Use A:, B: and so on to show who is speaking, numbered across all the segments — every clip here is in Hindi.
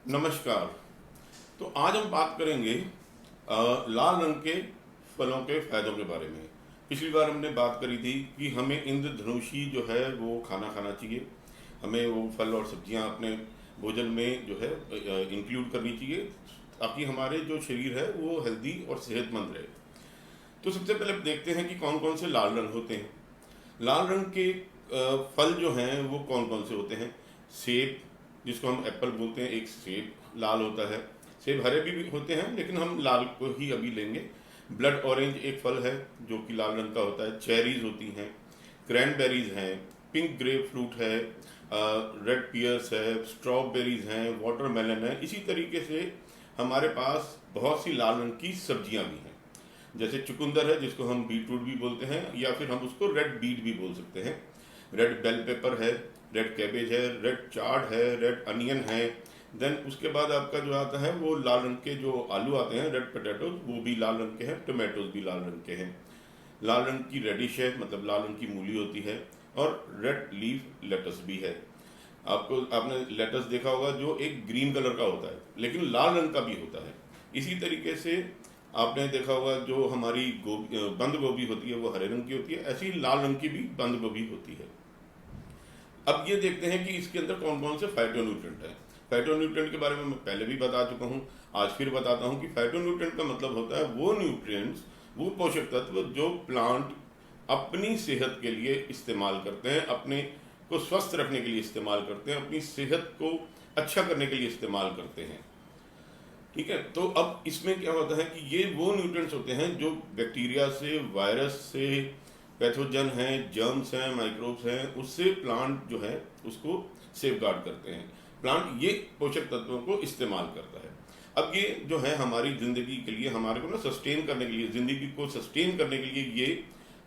A: नमस्कार। तो आज हम बात करेंगे लाल रंग के फलों के फायदों के बारे में। पिछली बार हमने बात करी थी कि हमें इंद्रधनुषी जो है वो खाना खाना चाहिए, हमें वो फल और सब्जियां अपने भोजन में जो है इंक्लूड करनी चाहिए ताकि हमारे जो शरीर है वो हेल्दी और सेहतमंद रहे। तो सबसे पहले देखते हैं कि कौन कौन से लाल रंग होते हैं। लाल रंग के फल जो हैं वो कौन कौन से होते हैं। सेब, जिसको हम एप्पल बोलते हैं, एक सेब लाल होता है। सेब हरे भी होते हैं लेकिन हम लाल को ही अभी लेंगे। ब्लड ऑरेंज एक फल है जो कि लाल रंग का होता है। चेरीज होती हैं, क्रैनबेरीज हैं, पिंक ग्रेप फ्रूट है, रेड पियर्स है, स्ट्रॉबेरीज हैं, वाटरमेलन है। इसी तरीके से हमारे पास बहुत सी लाल रंग की सब्जियां भी हैं, जैसे चुकंदर है जिसको हम बीटरूट भी बोलते हैं या फिर हम उसको रेड बीट भी बोल सकते हैं। रेड बेल पेपर है, रेड कैबेज है, रेड चार्ड है, रेड अनियन है। देन उसके बाद आपका जो आता है वो लाल रंग के जो आलू आते हैं, रेड पोटैटोज, वो भी लाल रंग के हैं। टोमेटोज भी लाल रंग के हैं। लाल रंग की रेडिश है, मतलब लाल रंग की मूली होती है। और रेड लीफ लेटस भी है। आपने लेटस देखा होगा जो एक ग्रीन कलर का होता है लेकिन लाल रंग का भी होता है। इसी तरीके से आपने देखा होगा जो हमारी बंद गोभी होती है वो हरे रंग की होती है, ऐसी लाल रंग की भी बंद गोभी होती है। अब ये देखते हैं कि इसके अंदर कौन कौन से फाइटोन्यूट्रिएंट हैं। फाइटोन्यूट्रिएंट के बारे में मैं पहले भी बता चुका हूँ, आज फिर बताता हूँ कि फाइटोन्यूट्रिएंट का मतलब होता है वो न्यूट्रिएंट्स, वो पोषक तत्व जो प्लांट अपनी सेहत के लिए इस्तेमाल करते हैं, अपने को स्वस्थ रखने के लिए इस्तेमाल करते हैं, अपनी सेहत को अच्छा करने के लिए इस्तेमाल करते हैं। ठीक है, तो अब इसमें क्या होता है कि ये वो न्यूट्रिएंट्स होते हैं जो बैक्टीरिया से, वायरस से, पैथोजन हैं, जर्म्स हैं, माइक्रोब्स हैं, उससे प्लांट जो है उसको सेफगार्ड करते हैं। प्लांट ये पोषक तत्वों को इस्तेमाल करता है। अब ये जो है हमारी ज़िंदगी के लिए, हमारे को ना सस्टेन करने के लिए, ज़िंदगी को सस्टेन करने के लिए ये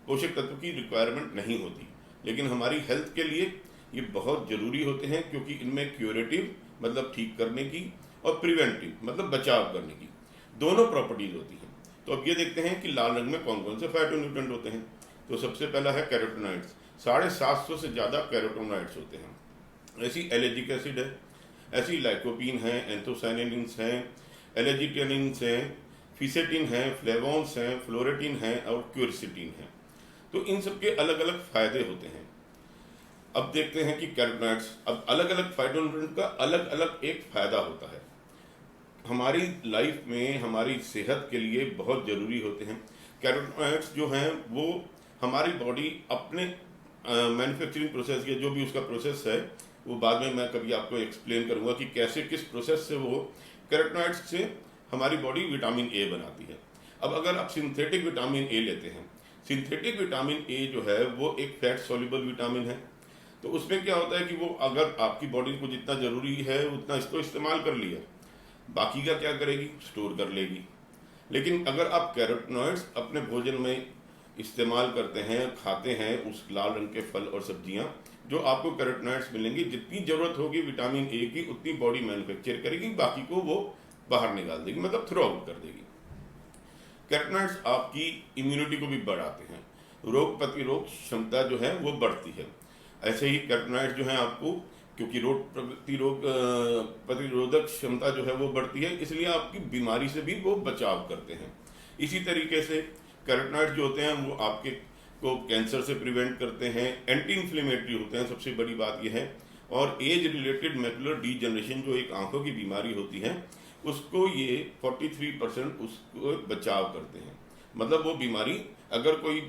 A: पोषक तत्व की रिक्वायरमेंट नहीं होती, लेकिन हमारी हेल्थ के लिए ये बहुत ज़रूरी होते हैं क्योंकि इनमें क्यूरेटिव मतलब ठीक करने की और प्रिवेंटिव मतलब बचाव करने की दोनों प्रॉपर्टीज होती हैं। तो अब ये देखते हैं कि लाल रंग में कौन कौन से फाइटोन्यूट्रिएंट होते हैं। तो सबसे पहला है कैरोटीनॉइड्स। 750 से ज़्यादा कैरोटीनॉइड्स होते हैं। ऐसी एलर्जिक एसिड है, ऐसी लाइकोपीन है, एंथोसायनिन्स हैं, एलर्जिटेनिन्स हैं, फिसेटिन है, फ्लेवोन्स हैं, फ्लोरेटिन है और क्यूरसिटिन है। तो इन सबके अलग अलग फायदे होते हैं। अब देखते हैं कि कैरोटीनॉइड्स, अब अलग अलग फाइटोन्यूट्रिएंट का अलग अलग एक फायदा होता है। हमारी लाइफ में हमारी सेहत के लिए बहुत ज़रूरी होते हैं। कैरोटीनॉइड्स जो हैं वो हमारी बॉडी अपने मैन्युफैक्चरिंग प्रोसेस या जो भी उसका प्रोसेस है वो बाद में मैं कभी आपको एक्सप्लेन करूंगा कि कैसे किस प्रोसेस से वो कैरोटीनॉइड्स से हमारी बॉडी विटामिन ए बनाती है। अब अगर आप सिंथेटिक विटामिन ए लेते हैं, सिंथेटिक विटामिन ए जो है वो एक फैट सॉल्युबल विटामिन है। तो उसमें क्या होता है कि वो अगर आपकी बॉडी को जितना ज़रूरी है उतना इसको इस्तेमाल कर लिया, बाकी का क्या करेगी, स्टोर कर लेगी। लेकिन अगर आप कैरोटीनॉइड्स अपने भोजन में इस्तेमाल करते हैं, खाते हैं उस लाल रंग के फल और सब्जियां, जो आपको कैरोटीनॉइड्स मिलेंगी, जितनी ज़रूरत होगी विटामिन ए की उतनी बॉडी मैन्युफैक्चर करेगी, बाकी को वो बाहर निकाल देगी, मतलब थ्रो आउट कर देगी। कैरोटीनॉइड्स आपकी इम्यूनिटी को भी बढ़ाते हैं, रोग प्रतिरोध क्षमता जो है वो बढ़ती है। ऐसे ही कैरोटीनॉइड्स जो हैं आपको, क्योंकि रोग प्रतिरोधक क्षमता जो है वो बढ़ती है, इसलिए आपकी बीमारी से भी वो बचाव करते हैं। इसी तरीके से कैरोटीनॉइड्स जो होते हैं वो आपके को कैंसर से प्रिवेंट करते हैं, एंटी इन्फ्लेमेटरी होते हैं, सबसे बड़ी बात यह है। और एज रिलेटेड मैकुलर डीजनरेशन जो एक आंखों की बीमारी होती है उसको ये 43% उसको बचाव करते हैं। मतलब वो बीमारी अगर कोई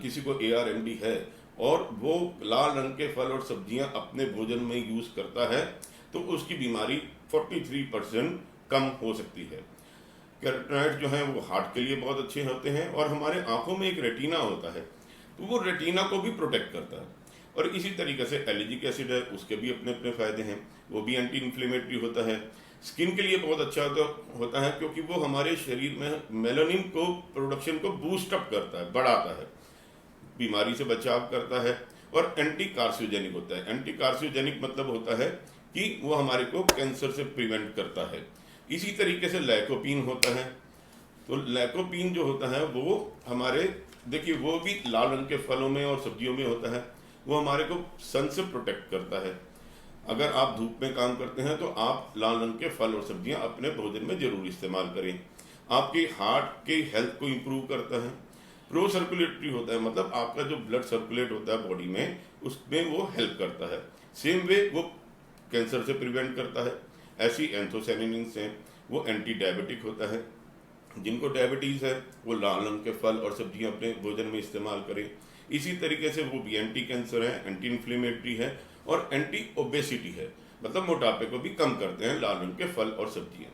A: किसी को ARMD है और वो लाल रंग के फल और सब्जियां अपने भोजन में यूज़ करता है तो उसकी बीमारी 43% कम हो सकती है। कैरोटीनॉइड्स जो हैं वो हार्ट के लिए बहुत अच्छे होते हैं और हमारे आंखों में एक रेटिना होता है तो वो रेटिना को भी प्रोटेक्ट करता है। और इसी तरीके से एलर्जिक एसिड है, उसके भी अपने अपने फ़ायदे हैं, वो भी एंटी इन्फ्लेमेटरी होता है। स्किन के लिए बहुत अच्छा होता है क्योंकि वो हमारे शरीर में मेलानिन को प्रोडक्शन को बूस्ट अप करता है, बढ़ाता है, बीमारी से बचाव करता है। और एंटी कार्सियोजेनिक होता है। एंटी कार्सियोजेनिक मतलब होता है कि वो हमारे को कैंसर से प्रिवेंट करता है। इसी तरीके से लैकोपीन होता है। तो लैकोपीन जो होता है वो हमारे, देखिए वो भी लाल रंग के फलों में और सब्जियों में होता है, वो हमारे को सन से प्रोटेक्ट करता है। अगर आप धूप में काम करते हैं तो आप लाल रंग के फल और सब्जियां अपने भोजन में जरूर इस्तेमाल करें। आपके हार्ट के हेल्थ को इम्प्रूव करता है। प्रो सर्कुलेटरी होता है, मतलब आपका जो ब्लड सर्कुलेट होता है बॉडी में, उसमें वो हेल्प करता है। सेम वे वो कैंसर से प्रिवेंट करता है। ऐसी एंथोसायनिन्स हैं, वो एंटी डायबिटिक होता है। जिनको डायबिटीज़ है वो लाल रंग के फल और सब्जियां अपने भोजन में इस्तेमाल करें। इसी तरीके से वो भी एंटी कैंसर है, एंटी इन्फ्लेमेटरी है और एंटी ओबेसिटी है, मतलब मोटापे को भी कम करते हैं लाल रंग के फल और सब्जियां।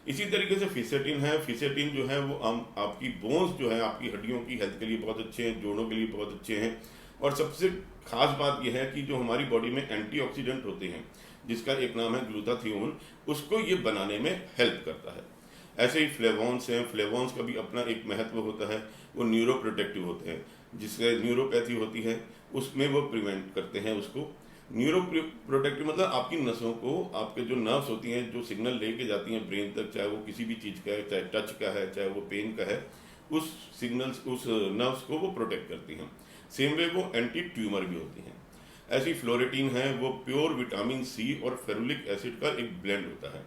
A: इसी तरीके से फिसेटिन है। फिसेटिन जो है वो आपकी बोन्स जो है, आपकी हड्डियों की हेल्थ के लिए बहुत अच्छे हैं, जोड़ों के लिए बहुत अच्छे हैं। और सबसे खास बात यह है कि जो हमारी बॉडी में एंटीऑक्सीडेंट होते हैं, जिसका एक नाम है ग्लूटाथियोन, उसको ये बनाने में हेल्प करता है। ऐसे ही फ्लेवोन्स हैं। फ्लेवोन्स का भी अपना एक महत्व होता है। वो न्यूरो प्रोटेक्टिव होते हैं, जिससे न्यूरोपैथी होती है उसमें वो प्रिवेंट करते हैं उसको। न्यूरो प्रोटेक्टिव मतलब आपकी नसों को, आपके जो नर्व्स होती हैं जो सिग्नल लेके जाती हैं ब्रेन तक, चाहे वो किसी भी चीज़ का है, चाहे टच का है, चाहे वो पेन का है, उस सिग्नल्स, उस नर्व्स को वो प्रोटेक्ट करती हैं। सेम वे वो एंटी ट्यूमर भी होती हैं। ऐसी फ्लोरेटिन है, वो प्योर विटामिन सी और फेरुलिक एसिड का एक ब्लेंड होता है।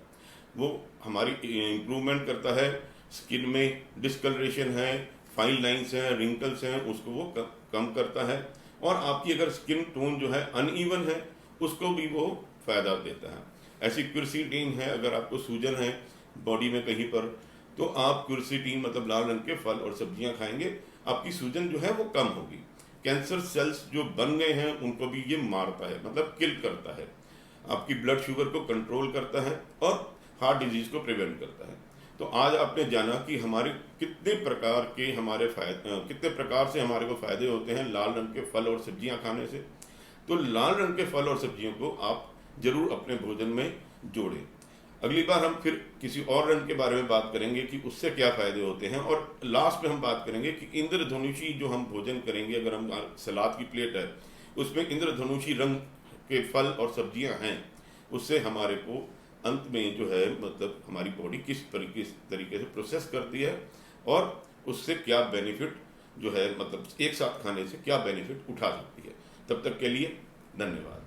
A: वो हमारी इम्प्रूवमेंट करता है। स्किन में डिस्कलरेशन है, फाइन लाइंस हैं, रिंकल्स हैं, उसको वो कम करता है। और आपकी अगर स्किन टोन जो है अनइवन है, उसको भी वो फायदा देता है। ऐसी क्विरसीटीन है, अगर आपको सूजन है बॉडी में कहीं पर, तो आप क्विरसीटीन मतलब लाल रंग के फल और सब्जियां खाएंगे, आपकी सूजन जो है वो कम होगी। कैंसर सेल्स जो बन गए हैं उनको भी ये मारता है, मतलब किल करता है। आपकी ब्लड शुगर को कंट्रोल करता है और हार्ट डिजीज को प्रिवेंट करता है। तो आज आपने जाना कि हमारे कितने प्रकार के हमारे फायदे, कितने प्रकार से हमारे को फायदे होते हैं लाल रंग के फल और सब्जियां खाने से। तो लाल रंग के फल और सब्जियों को आप जरूर अपने भोजन में जोड़ें। अगली बार हम फिर किसी और रंग के बारे में बात करेंगे कि उससे क्या फायदे होते हैं। और लास्ट में हम बात करेंगे कि इंद्रधनुषी जो हम भोजन करेंगे, अगर हम सलाद की प्लेट है उसमें इंद्रधनुषी रंग के फल और सब्जियां हैं, उससे हमारे को अंत में जो है, मतलब हमारी बॉडी किस तरीके से प्रोसेस करती है और उससे क्या बेनिफिट जो है, मतलब एक साथ खाने से क्या बेनिफिट उठा सकती है। तब तक के लिए धन्यवाद।